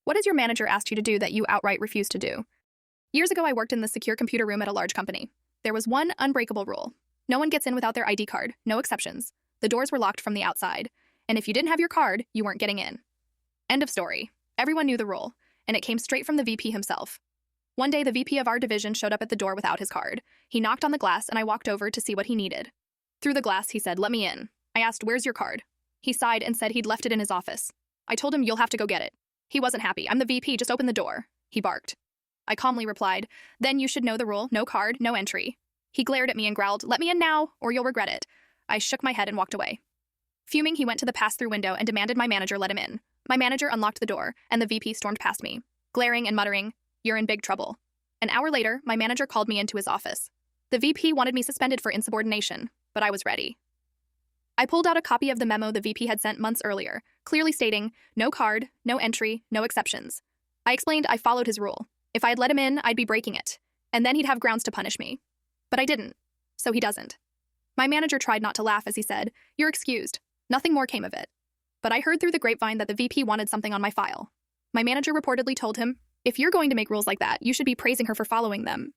What has your manager asked you to do that you outright refuse to do? Years ago, I worked in the secure computer room at a large company. There was one unbreakable rule. No one gets in without their ID card, no exceptions. The doors were locked from the outside, and if you didn't have your card, you weren't getting in. End of story. Everyone knew the rule, and it came straight from the VP himself. One day, the VP of our division showed up at the door without his card. He knocked on the glass, and I walked over to see what he needed. Through the glass, he said, "Let me in." I asked, "Where's your card?" He sighed and said he'd left it in his office. I told him, "You'll have to go get it." He wasn't happy. "I'm the VP, just open the door." He barked. I calmly replied, "Then you should know the rule, no card, no entry." He glared at me and growled, "Let me in now, or you'll regret it." I shook my head and walked away. Fuming, he went to the pass-through window and demanded my manager let him in. My manager unlocked the door, and the VP stormed past me, glaring and muttering, "You're in big trouble." An hour later, my manager called me into his office. The VP wanted me suspended for insubordination, but I was ready. I pulled out a copy of the memo the VP had sent months earlier, clearly stating, "No card, no entry, no exceptions." I explained I followed his rule. If I had let him in, I'd be breaking it, and then he'd have grounds to punish me. But I didn't, so he doesn't. My manager tried not to laugh as he said, "You're excused." Nothing more came of it. But I heard through the grapevine that the VP wanted something on my file. My manager reportedly told him, "If you're going to make rules like that, you should be praising her for following them,